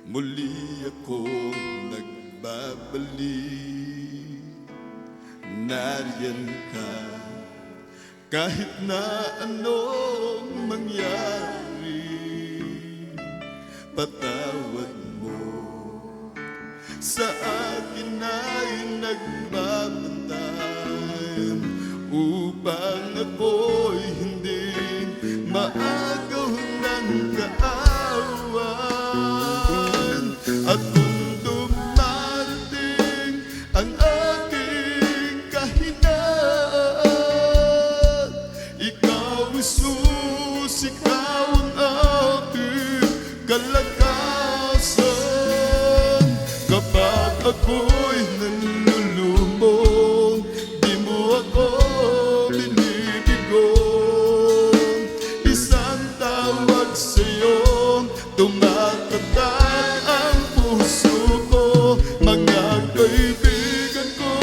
Muli akong nagbabalik. Nariyan ka kahit na anong mangyari. Patawad mo sa akin ay nagbabantay upang ako'y hindi maagaw ng kaawan. At kung dumarating ang aking kahinaan, ikaw isus, ikaw ang aking kalakasan. Kapag ako'y nalulumong, di mo ako binibigong. Isang tawag sa'yo, tumatatak ang puso ko. Mga kaibigan ko,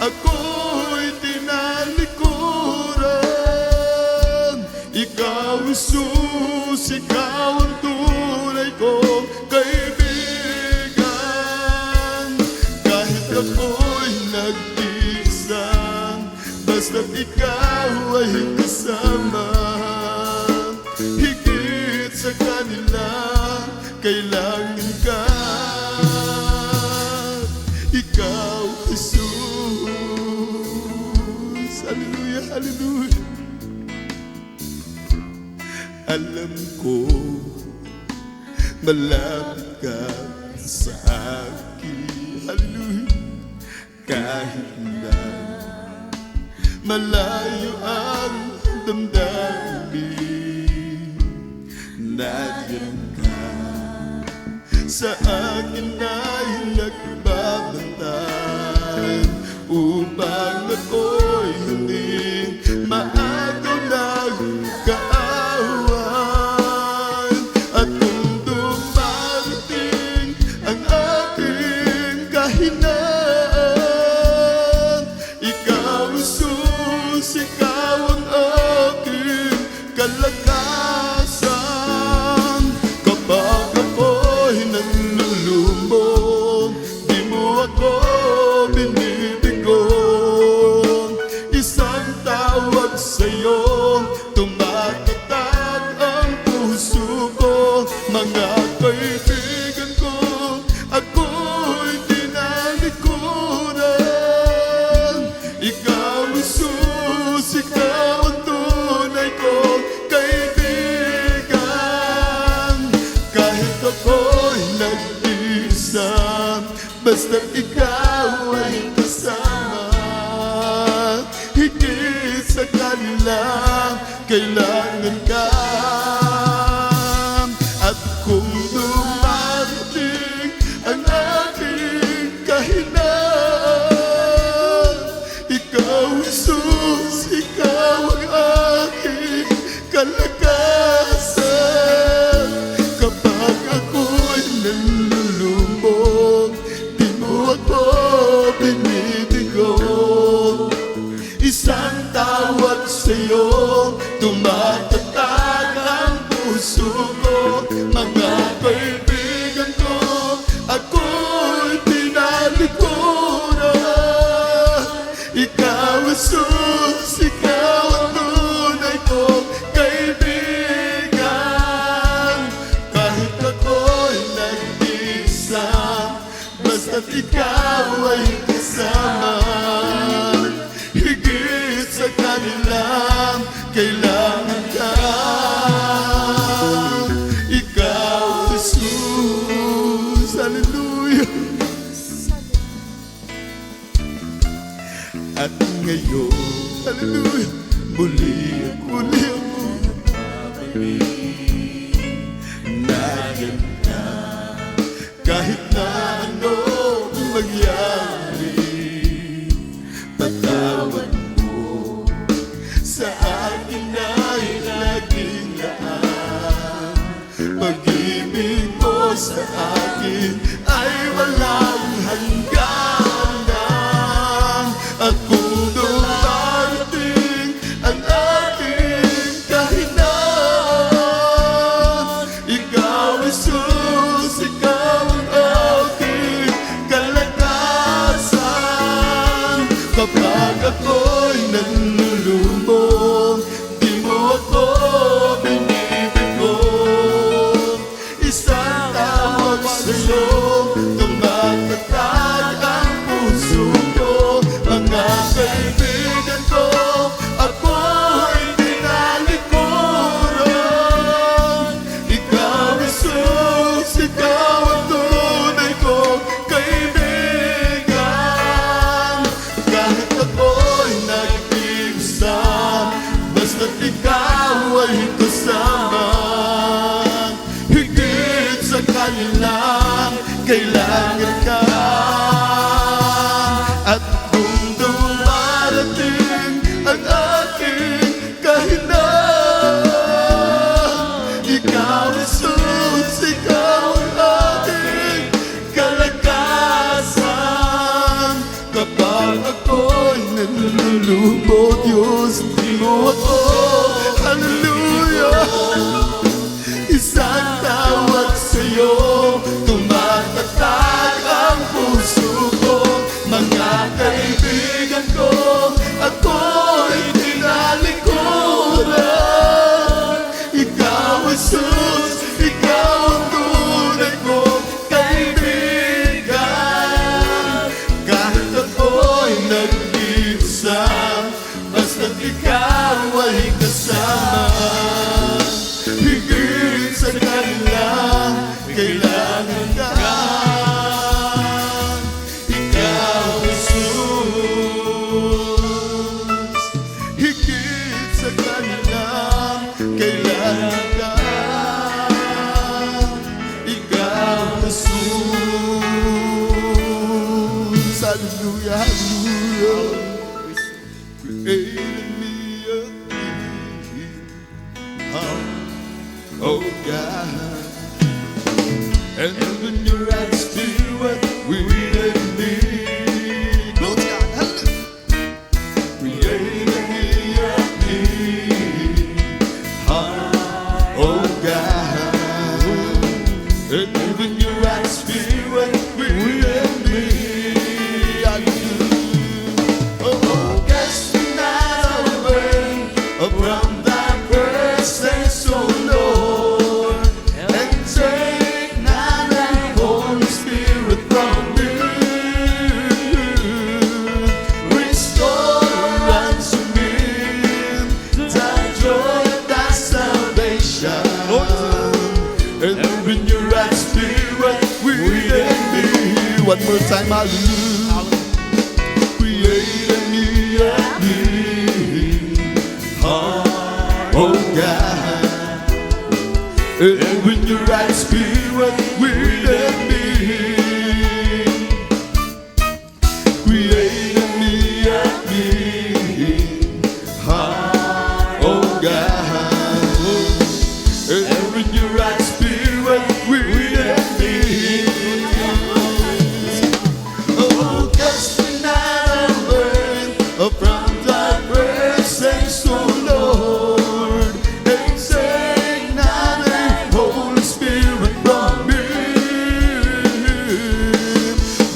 ako'y tinalikuran. Ikaw, Jesus, ikaw ang tunay kong kaibigan. Kahit ako'y nag-iisa, basta't ikaw ay kasama. Higit sa kanila, kailangan ka. Ikaw, Jesus. Hallelujah, hallelujah. Alam ko, malapit ka sa akin. Hallelujah. Kahit na malayo ang damdamin, nariyan ka sa akin ay nagbabantay upang ako'y hindi maagaw ng kaawan. At kung dumarating ang aking kahinaan, ikaw, Jesus, ikaw ang aking kalakasan. Kapag ako'y nalulumong, di mo ako binibigong. Isang tawag sa'yo, tumatatak ang puso ko. Mga kaibigan ko, ako'y tinalikuran. Ikaw, Jesus, ikaw ang tunay kong kaibigan. Kahit ako'y nag-isa, basta't ikaw ay kasama. Higit sa kanila, kailangan ka. At kung dumarating ang aking kahinaan, ikaw, Jesus, ikaw ang aking kalakasan. Kapag ako'y nalulumong, di mo ako binibigong. Isang tawag sa'yo, tumatatak ang puso ko. Mga kaibigan ko, ako'y tinalikuran. Ikaw, Jesus, ikaw ang tunay kong kaibigan. Kahit ako'y nag-isa, basta't ikaw ay kasama. Higit sa kanila, kailangan ka. Ikaw, Jesus. Hallelujah. At ngayon, hallelujah, muli ako nariyan ka. Kahit na anong mangyari, patawad mo sa akin ay laging laan. Pag-ibig mo sa akin ay walang hangganan. At kung dumarating ang aking kahinaan, ikaw, Jesus, ikaw kanilang kailangan ka. At kung dumarating ang aking kahinaan, ikaw Jesus, ikaw ang aking kalakasan. Kapag ako'y nalulubog, Diyos, di mo ako, hallelujah. Isang tawag sa'yo, tumatatak ang puso ko. Mga kaibigan ko, ako'y tinalikuran. Ikaw, Jesus, ikaw ang tunay kong kaibigan. Kahit ako'y nag-iisa, basta't ikaw ay kasama. Higit sa kanila, kailangan ka. Ikaw, Jesus. Higit sa kanila, kailangan ka. Ikaw, Jesus. Hallelujah, hallelujah. Created me a clean heart, oh God. And when your eyes feel what we need, Lord God, hallelujah. Created me a clean heart, oh God. And when your eyes feel what we need, hallelujah. Oh, cast me not away from thy presence, oh Lord, and take not thy Holy Spirit from me. Restore unto me thy joy of thy salvation. And when your right spirit within me. One more time, hallelujah. Create me a clean heart, oh God. And when your right spirit within me, create me a clean heart, oh God. And when your right spirit within me, oh, cast me not away from thy presence, oh Lord, and take not thy Holy Spirit from me.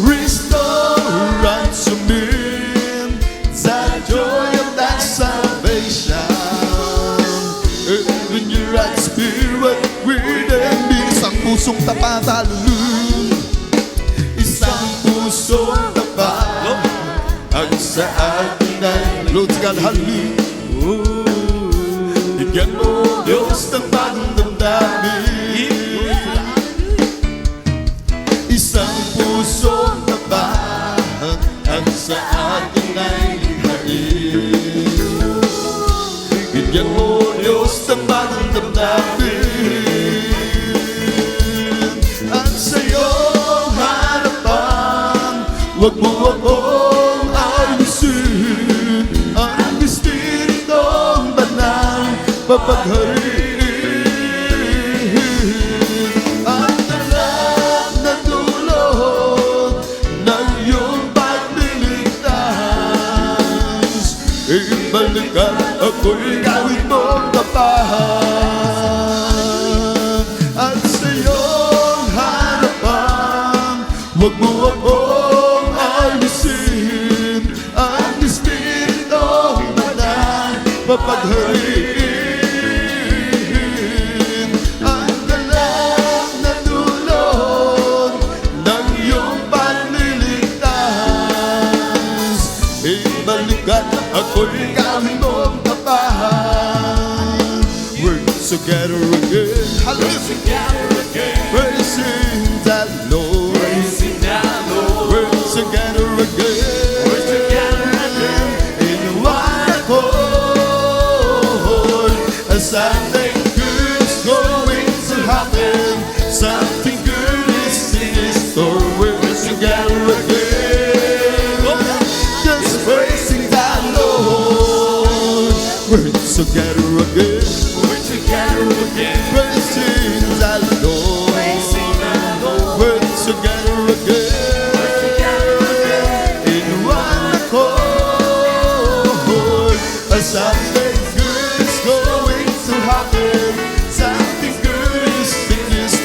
Restore unto me thy joy of thy salvation. And when your right spirit within me, isang pusong tapat, hallelujah. Isang pusong tapat ang sa akin ay, Lord God, hallelujah. Bigyan mo, Diyos, ng bagong damdamin. Isang pusong tapat ang sa akin ay likhain. Bigyan mo, Diyos, ng bagong damdamin. At sa iyong harapan, huwag mo akong ayusin. Ang Espiritong Banal papaghariin. Ang alam na dulot ng iyong pagliligtas, ibalik ka, ako'y gawin mong tapat. At sa iyong harapan, huwag mo akong ayusin. Ang Espiritong Banal papaghariin. Ang alam na dulot ng iyong pagliligtas, ibalik ka, ako'y gawin mong tapat. We're together again, hallelujah. Praising the Lord, we're together again, in one accord. Something good's going to happen. Something good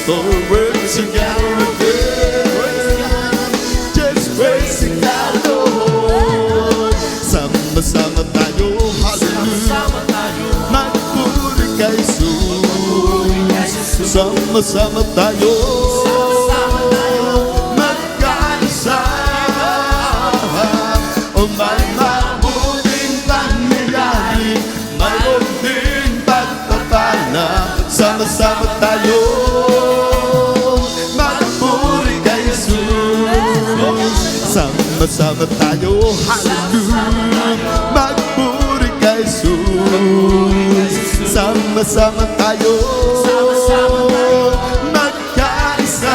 for words together again. Just praising God, Lord. Sama-sama tayo, hallelujah. Magpuri kay Jesus. Sama-sama tayo, magkaisa. O may mabuting pangyayari, mayroon din pagpapala. Sama-sama tayo, magpuri kay Jesus. Sama-sama tayo, hallelujah. Magpuri kay Jesus. Sama-sama tayo, magkaisa.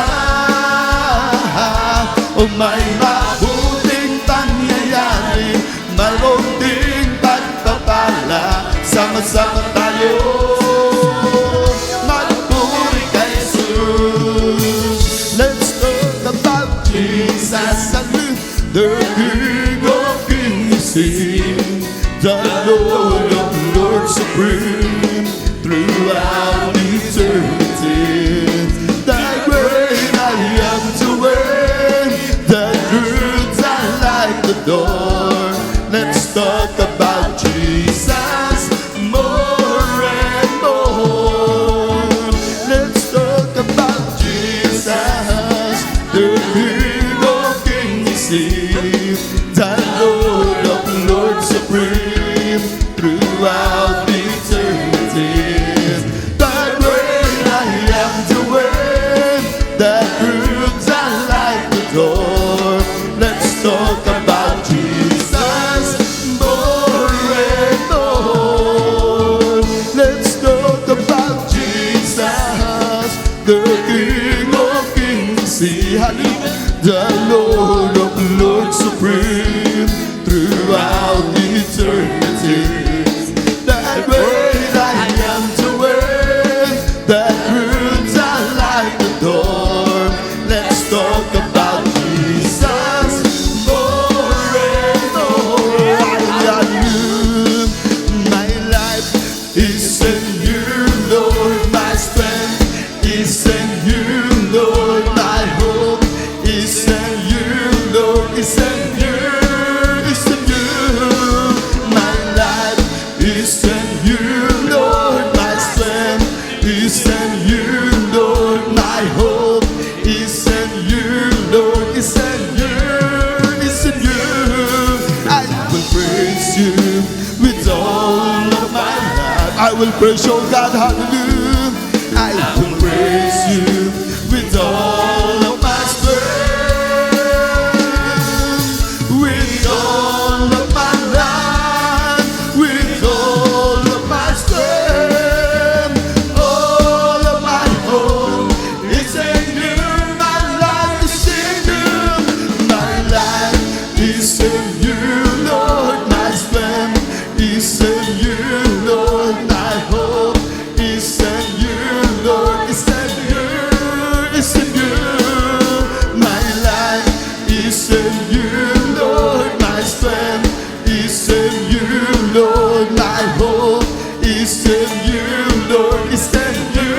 O may mabuting pangyayari, mayroon ding pagpapala. Sama-sama tayo, magpuri kay Jesus. Let's talk about Jesus, the King of Kings, the Lord of Lords, supreme throughout eternity. The great I am to win, the truth I like the door. Let's talk about Jesus more and more. Let's talk about Jesus, the King of Kings, the Lord of Lords, supreme throughout eternity. The great I am to win, the truth I like the door. Let's talk about Jesus more and more. Let's talk about Jesus, the King of Kings, the Lord of Lords, supreme throughout eternity. The great I am to win, the truth I like the door. Let's talk about Jesus more and more. My life is in you, Lord, my strength is in you, Lord, my hope is in you, Lord, is in you, is in you. My life is in you, Lord, my strength is in you, Lord, my hope is in you, Lord, is in you, is in you. I will praise you with all of my life. I will praise you, God, hallelujah. I will praise you with all of my strength, with all of my life, with all of my strength, all of my hope is in you. My life is in you. My life is in you, Lord. My strength is in you, Lord. My hope is in you, Lord. Is in you, is in you. My life is in you, Lord. My strength is in you, Lord. My hope is in you, Lord. Is in you,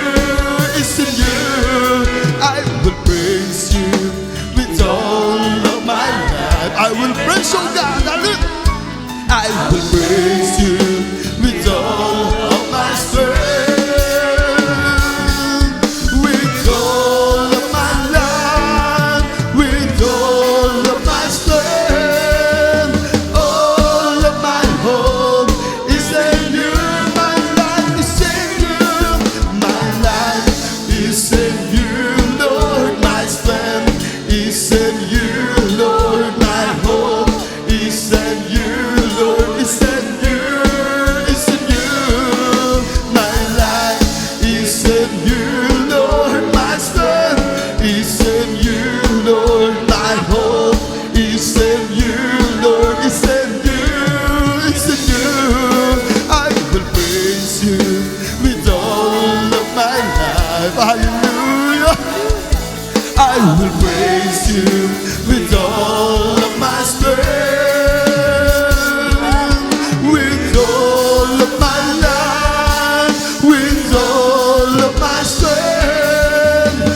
is in you. I will praise you with all of my life. I will praise you, God. I will praise you with all of my strength, with all of my life, with all of my strength, all of my hope is in you. My life is in you. My life is in you, Lord. My strength is in you, Lord. My hope is in you, Lord. Is in you, is in you. My life is in you, Lord. My strength is in you, Lord. My hope is in you, Lord. Is in you, is in you. I will praise you with all of my life. Hallelujah. I will praise you with all of my strength, with all of my life, with all of my strength.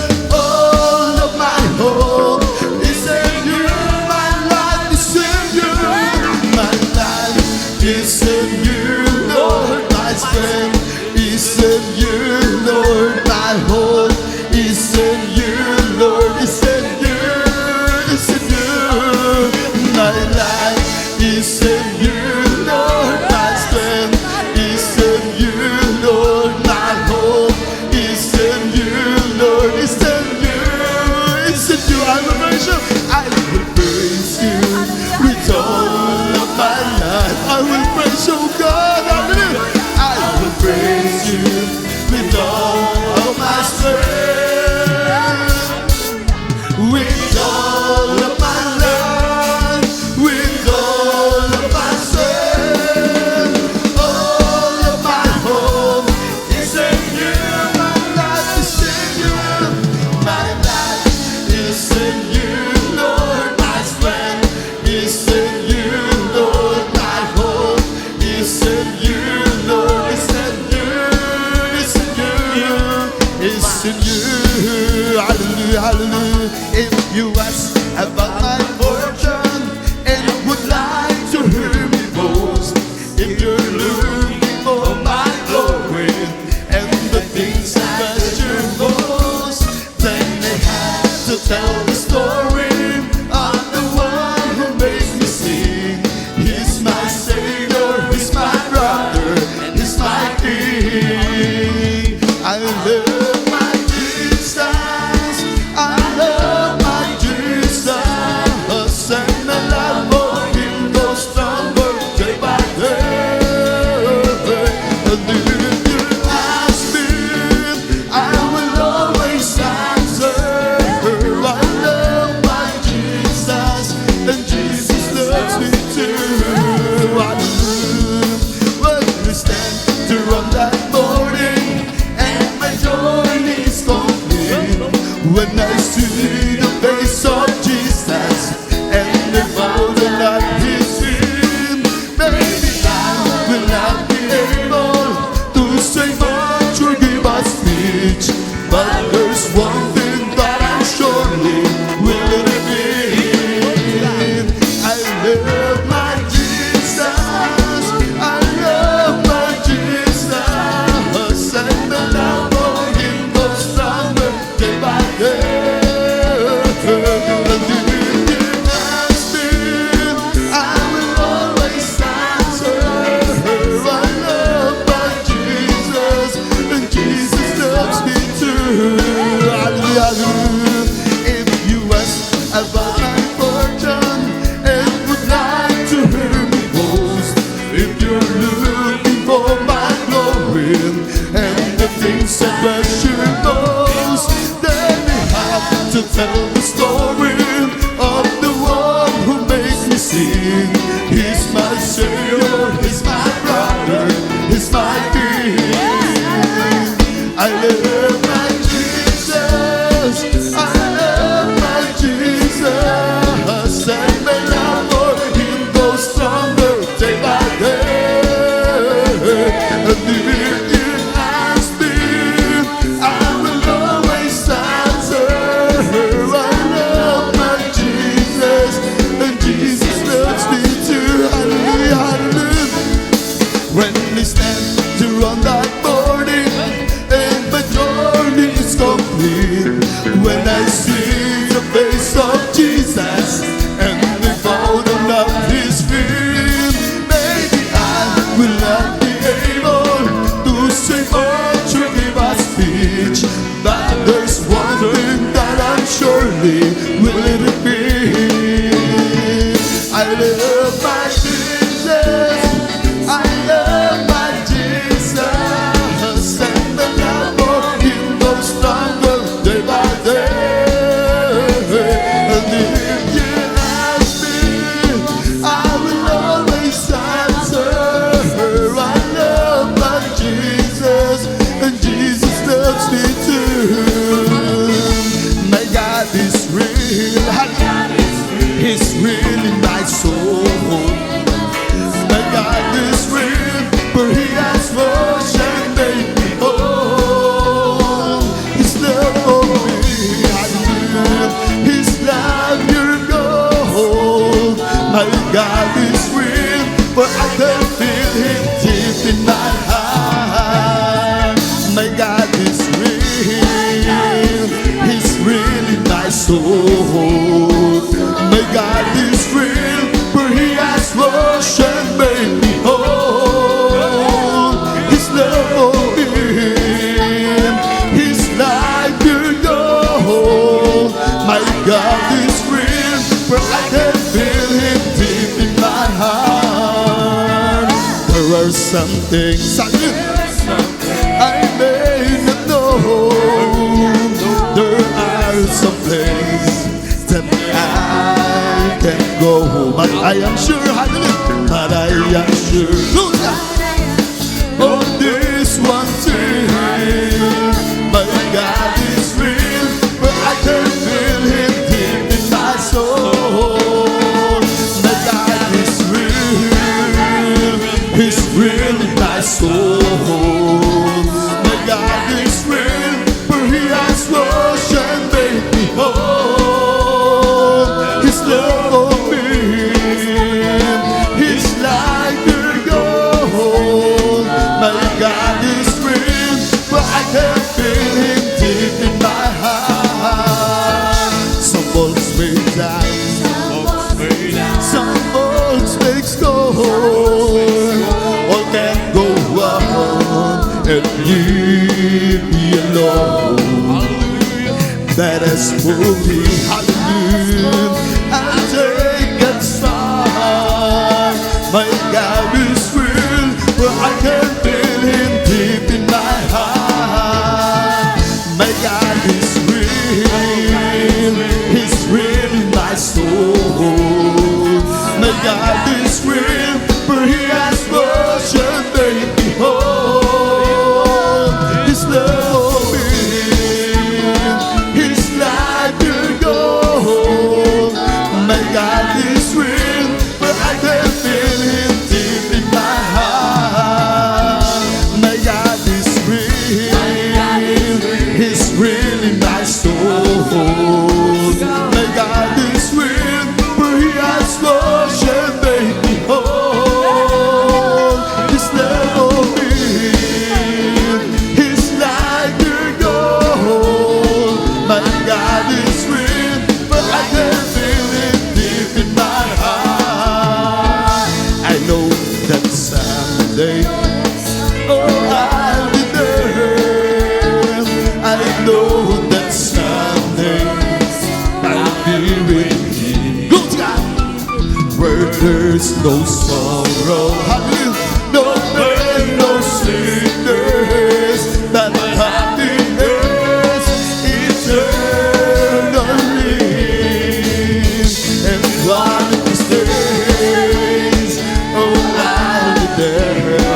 trust in you. Hallelujah, hallelujah. If you ask about my fortune and would like to hear me boast, if you're looking for my glory and the things that measure most, then they have to tell the story of the one who makes me sing. He's my Savior, He's my brother, He's my King. I love my Jesus, I love my Jesus, and the love for Him goes stronger day by day. And if you ask me, I will always answer. I love my Jesus, and Jesus loves me too. I love when we stand to run that morning, and my joy is complete. When I see the face of Jesus and the mountain at His feet, maybe I will not be able to say much or give a speech, but there's one thing that I surely will reveal. I love my Jesus, I love my Jesus, and the love for Him goes stronger day by day. And if you ask me, I will always answer. I love my Jesus, and Jesus loves me too. Hallelujah, hallelujah. If you ask about my fortune and would like to hear me boast, if you're looking for my glory and the things that measure most, then you have to tell the story of the one who makes me sing. He's my Savior, He's my brother, He's my King. I love my Jesus, I love my Jesus, and my love for Him goes stronger day by day. And if you ask me, I will always answer. I love my Jesus, and Jesus loves me too. Hallelujah, hallelujah. When we stand to run that morning, and my journey is complete. When I see the face of Jesus and the mountain of His feet, maybe I will not be able to say much or give a speech, but there's one thing that I'm surely will repeat. I love my Jesus, I love my Jesus, and the love for Him goes stronger day by day. And if you ask me, I will always answer. I love my Jesus, and Jesus loves me too. My God is real, He's real in my soul. My God is real, for He has washed and made me whole. His love for me, hallelujah. His love, pure gold. My God is real, for I can feel Him deep in my heart. My God is real, He's real in my soul. My God is real, for He has washed and made me whole. His love for Him, His life pure gold. My God is real, for I can feel Him deep in my heart. There are some things I may not know. There are some things that I can go, but I am sure, hallelujah, but I am sure of this one thing. My God is real, but I can feel Him deep in my soul. My God is real, He's real in my soul. My God is real, for He has washed and made me whole. His love for me is like the gold. My God is real, but I can feel Him deep in my heart. Some folks may die, some folks make gold. All can go on and leave me alone. That is for me, hallelujah. I'll take that far. My God is real, but I can feel Him deep in my heart. My God is real, He's real in my soul. My God is real, for He has washed and made me whole. His love for me is like the gold. My God is real, but I can feel Him deep in my heart. My God is real, He's real in my soul. My God is real, for He has washed and made me whole. His love for me is like the gold. My God is real, but I can feel Him deep in my heart. I know that someday, oh, I'll be there. I know that someday I'll be with Him. Go to God, where there's no sorrow, hallelujah, no pain, no sickness, but happiness eternally. And one of these days, oh, I'll be there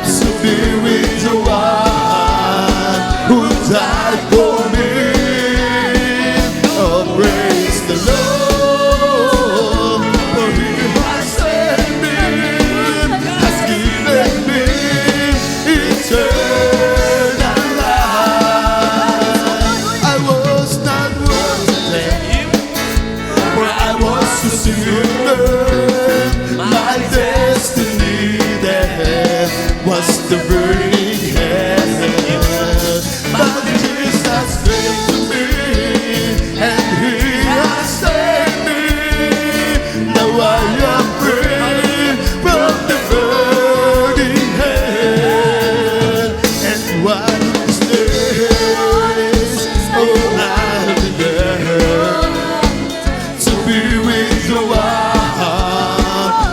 to be with the one who died for me. Oh, praise the Lord, for He has saved me, has given me eternal life. I was not worthy, for I was a sinner. My destiny there was the burning hell. But Jesus came to me, and He has saved me. Now I am free from the burning hell. And one of these days, oh, I'll be there to be with the one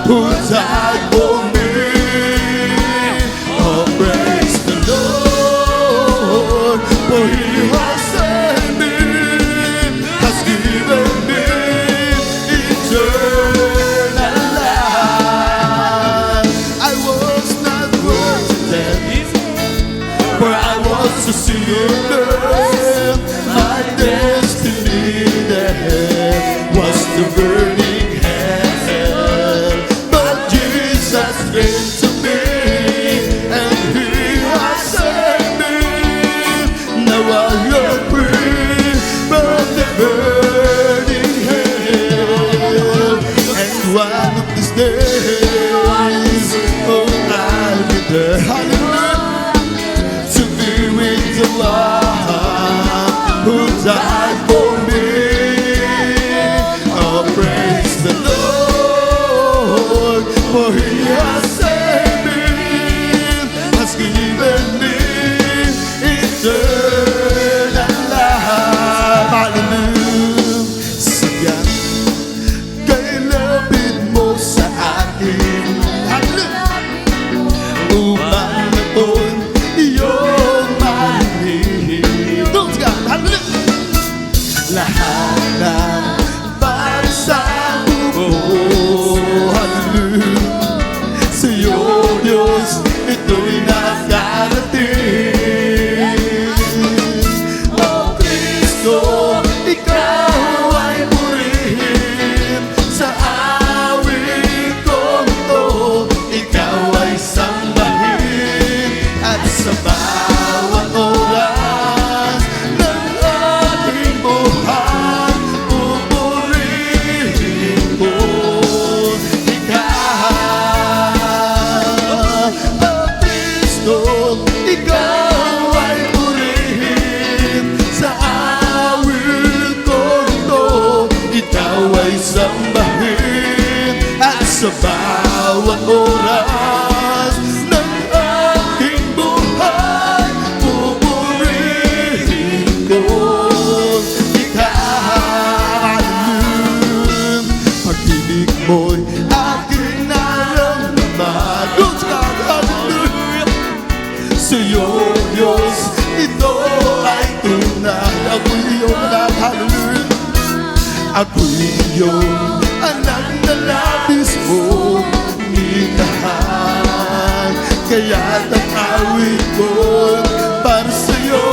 who died for me. Oh, praise the Lord, for He has saved me, has given me eternal life. I was not worthy then, for I was a sinner. My destiny there was the burning hell. But Jesus came to me, and He has saved me. Now I am free from the burning hell. And one of these days, oh, I'll be there, hallelujah, to be with the one who died for me. Oh, praise the Lord, for He has saved me, has given me eternal sa bawat oras ng aking buhay, pupurihin ko ikaw. Pag-ibig mo'y aking naramdaman. Good God, hallelujah. Sa'yo, Diyos, ito ay tunay. Ako'y iyong anak, hallelujah. Ako'y iyong anak na labis mong minahal. Kaya't ang awit ko para sa'yo.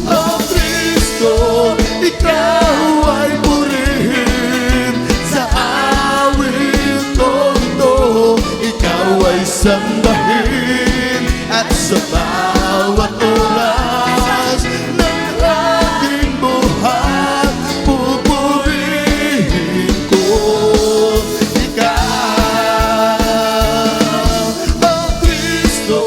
Oh Kristo, ikaw ay purihin sa awit ko ito. Ikaw ay sambahin at sa bawat oras ng aking buhay, pupurihin ko ikaw. Oh Kristo,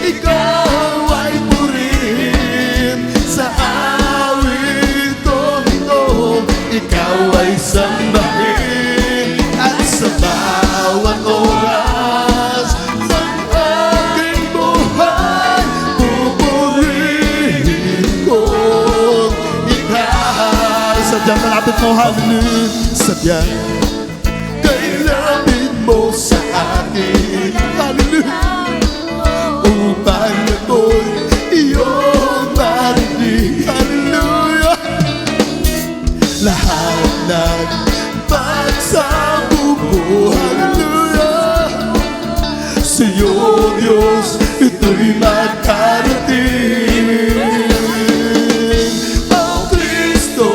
ikaw ay purihin sa awit ko ito. Ikaw ay sambahin at sa bawat oras ng aking buhay, pupurihin ko ikaw. Sadyang malapit mo, hallelujah. Sadyang kay lapit mo sa akin, hallelujah. Upang ako'y iyong marinig, hallelujah. Lahat ng pagsabog, hallelujah. Sa'yo, Diyos, ito'y magkarating. Oh Kristo,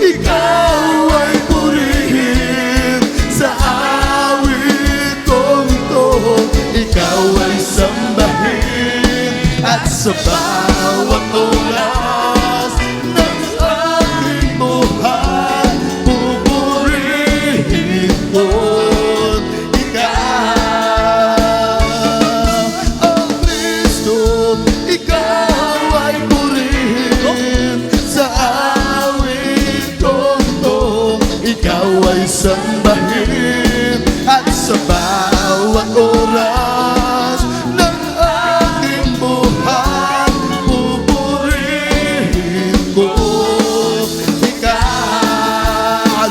ikaw ay purihin sa awit kong ito. Ikaw ay sambahin at sa bawat oras ng aking buhay, pupurihin ko ikaw. Oh Kristo, ikaw ay purihin sa awit kong ito. Ikaw ay sambahin at sa bawat oras ng aking buhay, pupurihin ko ikaw.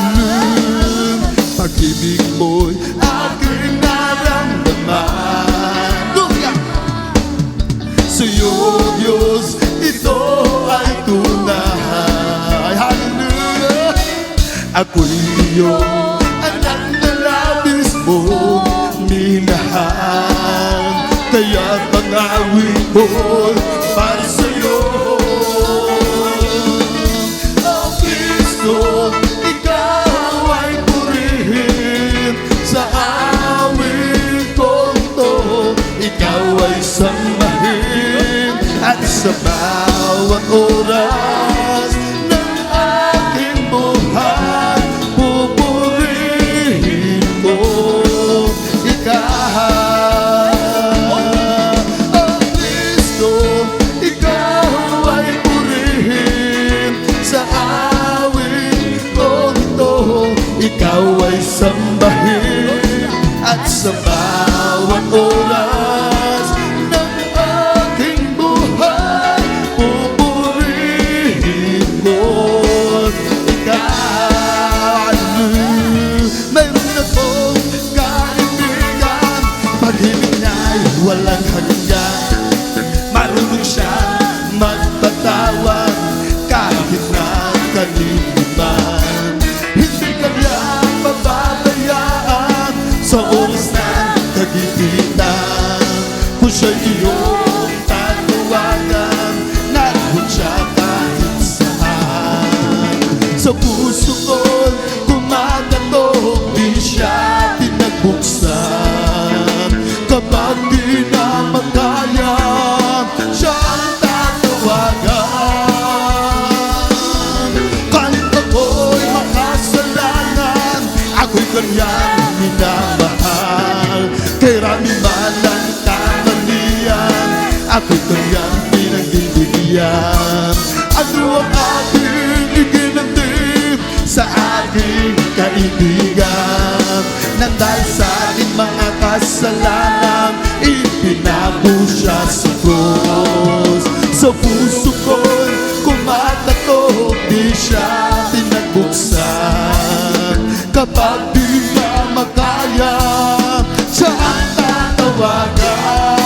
Pag-ibig mo'y aking naramdaman. Sa'yo, Diyos, ito ay tunay. Hallelujah. Ako'y iyong anak na labis mong minahal. Kaya't ang awit mo'y para sa'yo. Oh Kristo, ikaw ay purihin sa awit kong ito. Ikaw ay sambahin at sa bawat oras ng aking buhay, pupurihin ko ikaw. Oh Kristo, ikaw ay purihin sa awit kong ito. Ikaw ay sambahin at sa bawat oras ng aking buhay, pupurihin ko ikaw. Mayroon akong kaibigan, pag-ibig niya'y walang hanggan. Marunong siyang magpatawad kahit na kanino man. Hindi kanya pababayaan sa oras ng kagipitan. Kung siya'y iyong tatawagan, naroon siya kahit saan. Sa puso ko'y kumakatok, di siya pinagbuksan. Kapag di na magkaya, siya ang tatawagan. Kahit ako'y makasalanan, ako'y kanyang minamahal. Kay rami man ang kamalian, ako'y kanyang pinagbibigyan. Ano ang aking iginanti sa aking kaibigan? kaibigan. Nang dahil sa ating mga kasalanan, ipinago siya sa krus. Sa puso ko'y kumakatok, di siya pinagbuksan. Kapag di na makaya, siya ang tatawagan.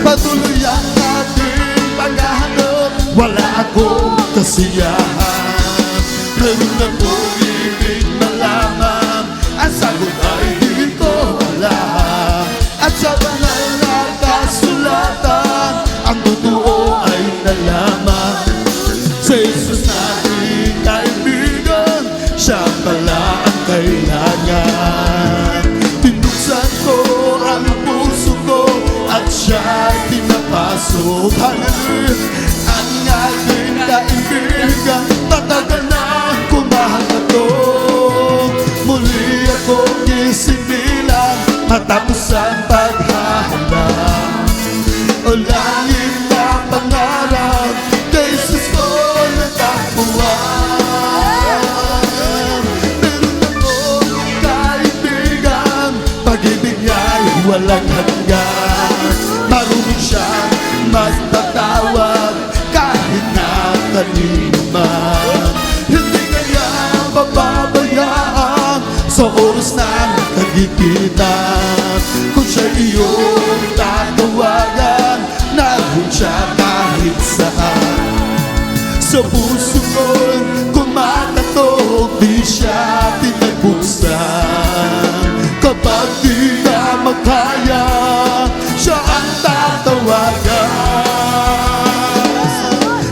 Patuloy ang ating paghahanap, wala akong kasiyahan. Meron akong ibig malaman, ang sagot ay di ko alam. At sa banal na kasulatan, ang totoo ay nalaman. Sa Jesus nating kaibigan, siya pala ang kailangan. Pinuksan ko ang puso ko at siya'y pinapasok. Hallelujah! Ang ating kaibigan, matagal na kumakatok. Muli akong isinilang matapos ang paghahanap. O langit na pangarap, kay Jesus ko natapuan. Meron akong kaibigan, pag-ibig niya'y walang hanggan. Marunong siyang magpatawad kahit na kanino man. Hindi kaya pababayaan sa oras ng kagipitan. Kung siya iyong tatawagan, naroon siya kahit saan. Sa puso ko'y kumakatok, di siya pinagbuksan. Kapag di na makaya, siya ang tatawagan.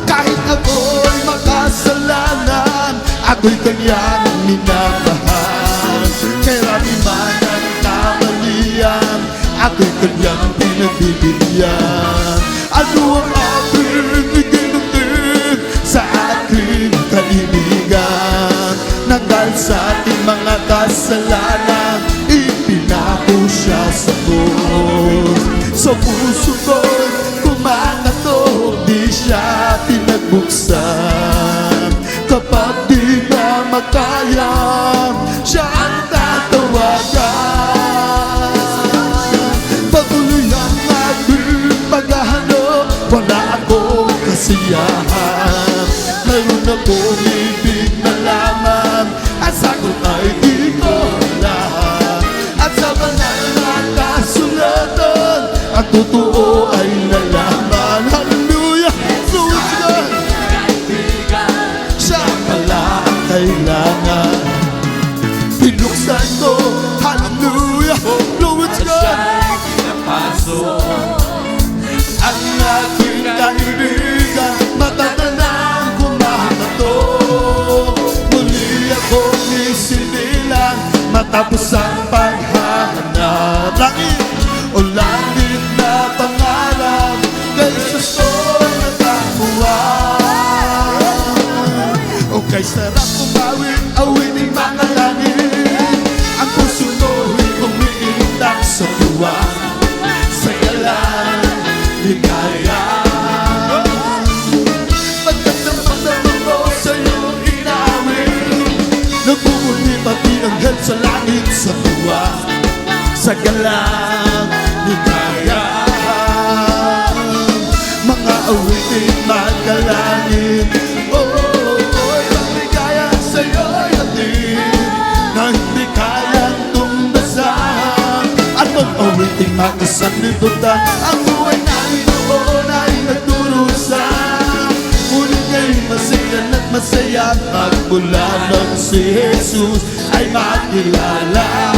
Kahit ako'y makasalanan, ako'y kanyang minamahal. Kaya rami man ang kamalian, ako'y kanyang pinagbibigyan. Ano ang aking iginugin sa aking kaibigan? Nang dahil sa ating mga kasalanan, ipinako siya sa krus. Sa puso ko'y kumakatok, di siya pinagbuksan. Kapag di na makaya, siya ang tatawagan. Patuloy ang ating paghahanap, wala akong kasiyahan. Meron akong ibig malaman, ang sagot ay di ko alam. At sa banal na kasulatan, ang totoo ay nalaman. Hallelujah! Glory to God! Siya pala ang kailangan. Pinuksan ko, hallelujah! Glory to God! Ang aking kaibigan, matagal na kumakatok. Muli akong isinilang matapos ang paghahanap. Langit o langit na pangarap, kay Jesus ko natapuan. O kay sarap umawit, awiting mga langit. Ang puso ko'y umiindak sa tuwa, sa galang ligaya. Pagkatapos ko sa iyong inawit, nagpupunti pati ang hel sa langit sa tuwa, sa galang ligaya. Mga awiting magalangin, ligaya sa'yo'y hatid na hindi kayang tumbasan. At mag-awiting makasanlibutan, ang buhay namin noon ay nagdurusan. Ngunit nga'y masiyan at masaya, magmula nang si Jesus ay makilala.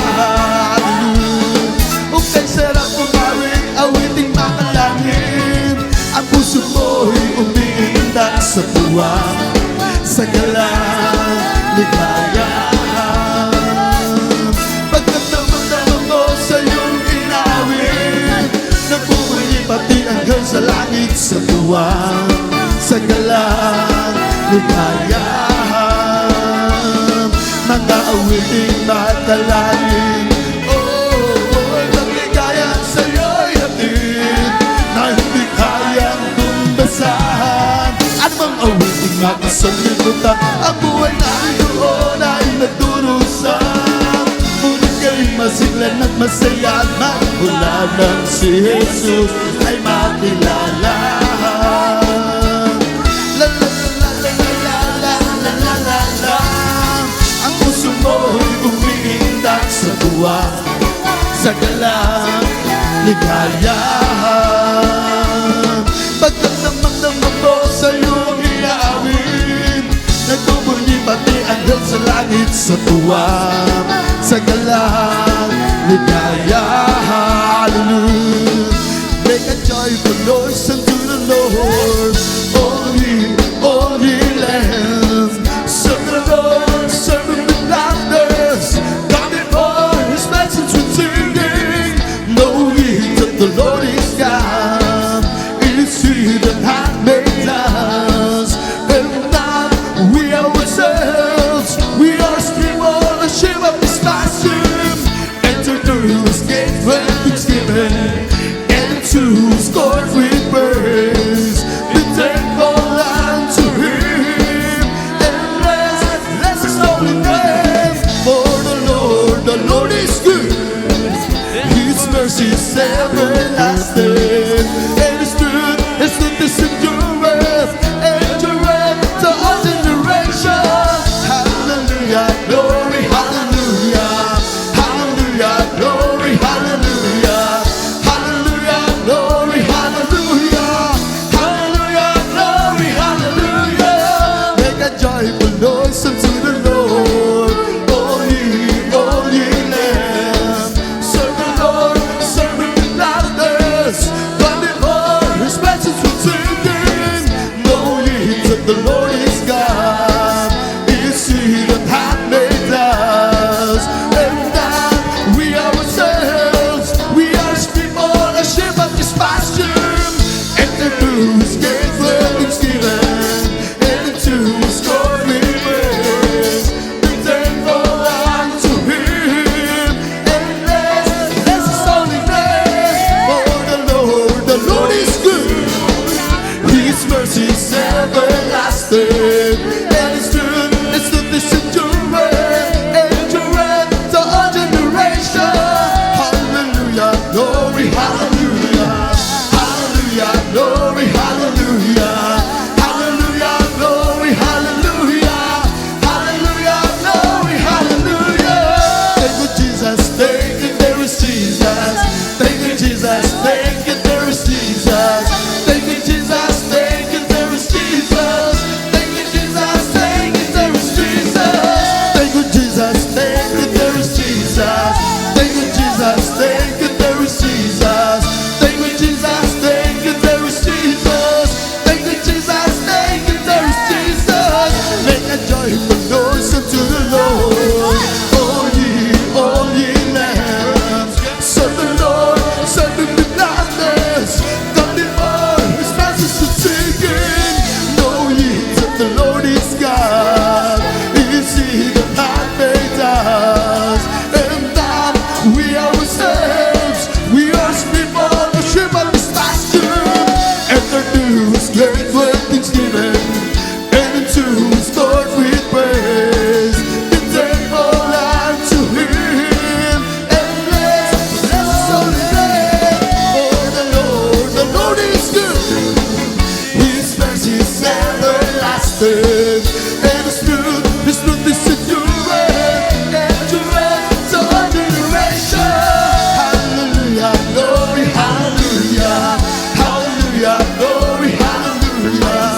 Kay sarap umawit, awiting makalangin. Ang puso mo'y umiindak sa tuwa, sa galang ligaya. Pagkatapos mo sa iyong inawit, nagpupunti pati hanggang sa langit sa tuwa, sa galang ligaya. Mga awiting makalangin, awiting at isang libutan. Ang buhay na doon ay nagdurusa, ngunit kayo masiglan at masaya at magmula nang si Jesus ay makilala. La la la la la la la la la la. Ang puso mo'y umiindak sa tuwa, sa galang ligayahan. Pagdamdam mo sa iyong iawin, nagmumuli pati hanggang sa langit sa tuwa, sa galang ligayahan. Hallelujah. Make a joyful noise unto the Lord, all ye lands. Serve the Lord, serve Him with laughter. Come before His presence with singing. Know ye that the Lord is God. It is He that hath made us, and not we ourselves. We are still on the ship of His passion. Enter through His gates with thanksgiving, and into His courts with praise. Be thankful unto Him, and bless His holy name. For the Lord is good. His mercy is everlasting, and His truth is endureth, endureth to all generations. Hallelujah, glory, hallelujah, hallelujah, glory, hallelujah, hallelujah, glory, hallelujah, hallelujah, glory, hallelujah. Make a joyful noise unto the Lord, all ye lands. Serve the Lord, serve Him with laughter. Come before His presence with singing. Know ye that the Lord is God. It is He that hath made us, and that we ourselves, we are His people, a sheep of His pasture. Enter through His gates with thanksgiving, and into His courts with praise. Be thankful unto Him, and bless His holy name. For the Lord is good. His mercy is everlasting, and His truth is endureth, endureth to all generations. Hallelujah, glory, hallelujah, hallelujah, glory, hallelujah, hallelujah, glory, hallelujah, hallelujah, glory, hallelujah. Thank you, Jesus, thank you, there is Jesus. Thank you, Jesus, thank you, there is Jesus. Thank you, Jesus, thank you, there is Jesus. Thank you, Jesus, thank you, there is Jesus. Thank you, Jesus, thank you, there is Jesus. Thank you, Jesus, thank you, there is Jesus. Thank you, Jesus, thank you, there is Jesus. Thank you, Jesus, thank you, there is Jesus. Make a joyful noise unto the Lord, all ye lands. Serve the Lord, serve Him with gladness. Come before His presence with singing. Know ye that the Lord is God. It is He that hath made us, and that we ourselves, we are His people, the sheep of His pasture. Enter through His gates with thanksgiving, and into His courts with praise. Be thankful unto Him, and bless His holy name. For the Lord is good. His mercy is everlasting, and His truth is endureth, endureth to all generations. Hallelujah, glory, hallelujah, hallelujah, glory, hallelujah,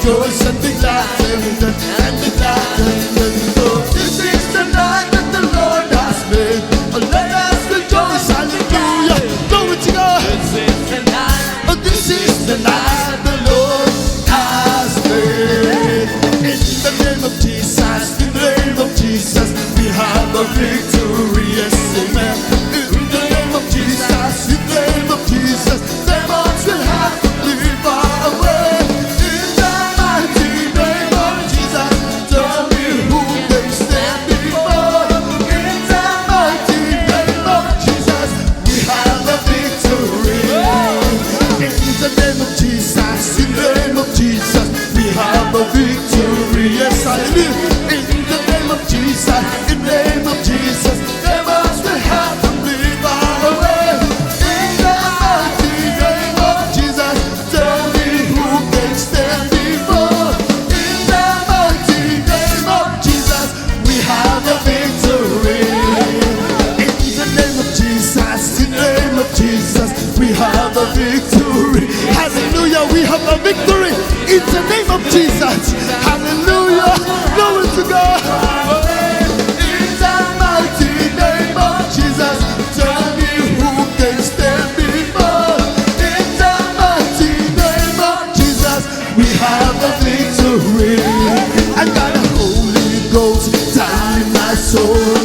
rejoice and be glad and be glad for this is the night that the Lord has made. Oh, let us rejoice, hallelujah. Glory to God. Oh, this is the night the Lord has made. In the name of Jesus, in the name of Jesus, we have a victory, yes, amen. In the name of Jesus, in the name of Jesus, demons will have to leave our way. In the mighty name of Jesus, tell me who they stand before. In the mighty name of Jesus, we have a victory. In the name of Jesus, in the name of Jesus, we have a victory. Yes, hallelujah. In the name of Jesus, in the name of Jesus, demons will have to leave our way. In the mighty name of Jesus, tell me who they stand before. In the mighty name of Jesus, we have a victory. In the name of Jesus, in the name of Jesus, we have a victory. Hallelujah, we have a victory. In the name of Jesus, hallelujah, glory to God. In the mighty name of Jesus, tell me who can stand before. In the mighty name of Jesus, we have a victory. I got a Holy Ghost down in my soul,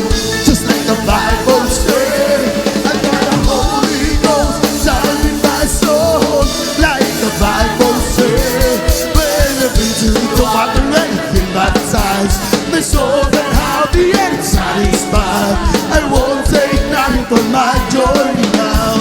just like the Bible says. I got a Holy Ghost down in my soul, like the Bible says. When I've been to the water and been baptized, my soul and how the end satisfied. I won't take nothing for my journey now.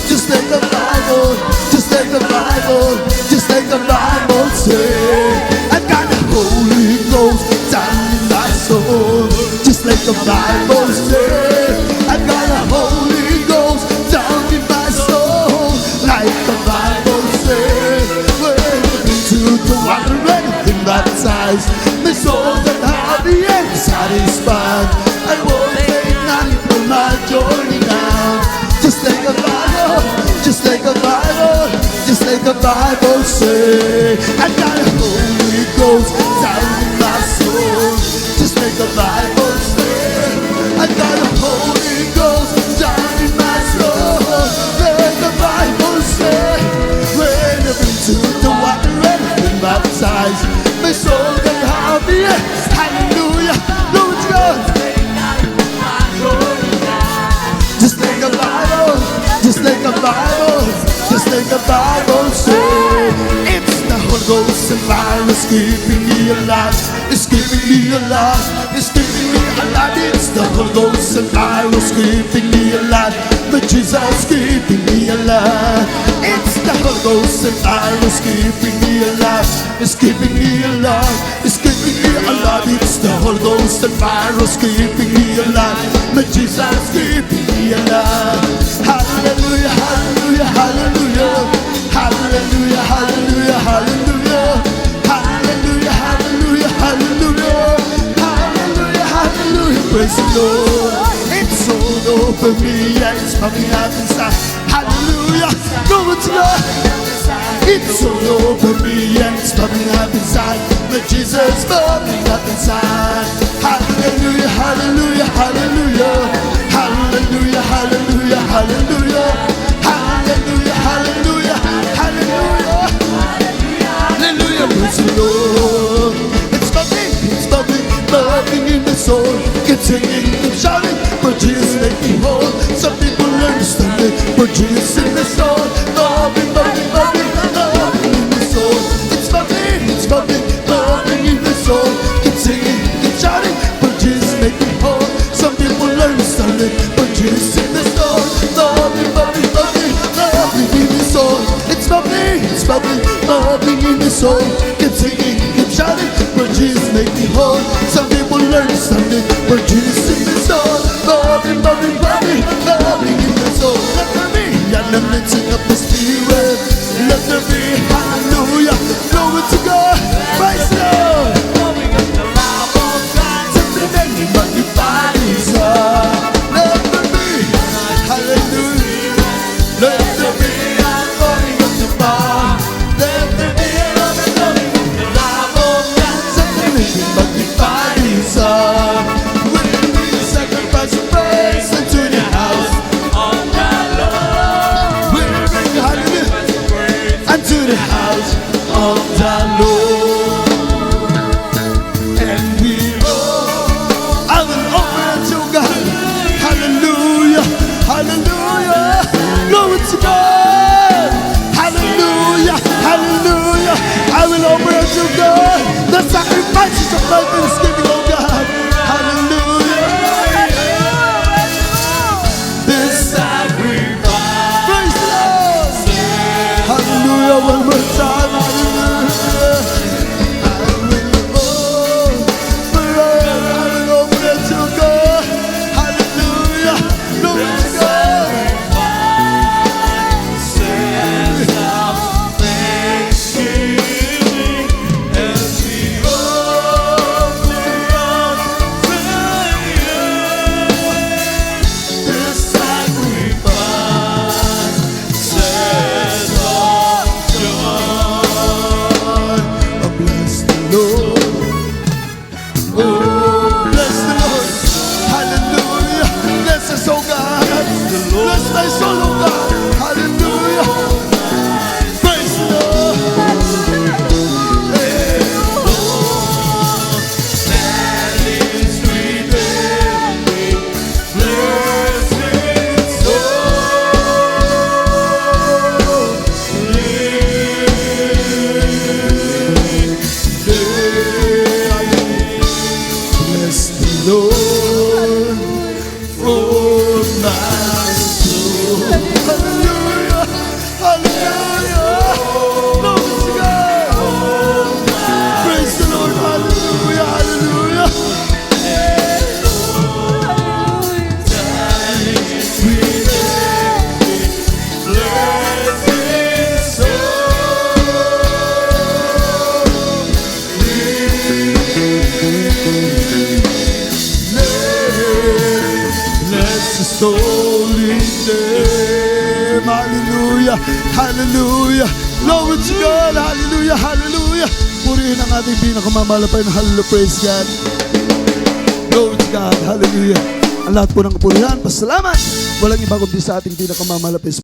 Just like the Bible, just like the Bible, just like the Bible says. I got the Holy Ghost down in my soul, just like the Bible says. I got the Holy Ghost down in my soul, like the Bible says. When I've been to the water and been baptized, my soul and how the end satisfied. I won't take nothing for my journey now. Just like the Bible, just like the Bible, just like the Bible says. I got a Holy Ghost down in my soul, just like the Bible says. I got a Holy Ghost down in my soul, like the Bible says. When I've been to the water and been baptized, my soul can have the end. Hallelujah, glory to God. Just like the Bible, just like the Bible, just like the Bible says. It's the Holy Ghost and fire is keeping me alive. It's keeping me alive. It's keeping me alive. It's the Holy Ghost and fire is keeping me alive. But Jesus keeping me alive. It's the Holy Ghost and fire is keeping me alive. It's keeping me alive. It's keeping me alive. It's the Holy Ghost and fire is keeping me alive. But Jesus keeping me alive. Hallelujah, hallelujah, hallelujah. Hallelujah, hallelujah, hallelujah. Hallelujah, hallelujah, hallelujah. Hallelujah, hallelujah, praise the Lord. It's all over me and it's coming out inside. Hallelujah, glory to God. It's all over me and it's coming up inside. But Jesus coming up inside. Hallelujah, hallelujah, hallelujah. Hallelujah, hallelujah, hallelujah. Hallelujah, hallelujah, hallelujah. Hallelujah, praise the Lord. It's bubbling in the soul. Keep singing, keep shouting, but Jesus make me whole. Some people understand it, but Jesus in the soul. Bubbling, bubbling, bubbling, bubbling in the soul. It's bubbling in the soul. Keep singing, keep shouting, but Jesus make me whole. Some people understand it, but Jesus in the soul. Bubbling, bubbling, bubbling, bubbling in the soul. It's bubbling, bubbling in the soul. Keep singing, keep shouting, but Jesus make me whole. Some people understand it, but Jesus in the soul. Bubbling, bubbling, bubbling, bubbling in the soul. Let there be an anointing of the Spirit. Let there be, hallelujah, glory to God. Praise the Lord. Something but your body's up. Let there be, hallelujah. Let there be an anointing of the bar. Let there be an anointing of the bar. my soul, oh God. Hallelujah. Praise the Lord. Hey. That is within me. Blessed bless the Lord, oh my soul. Hallelujah, hallelujah. Glory to God. Praise the Lord, hallelujah, hallelujah. Bless His holy name. Hallelujah, hallelujah. Glory to God, hallelujah, hallelujah. Purihin ang ating pinakamalapay na hallelujah, praise God. Glory to God, hallelujah. Ang lahat po ng kapurihan, pasalamat. Walang iba kundi sa ating pinakamamalapis.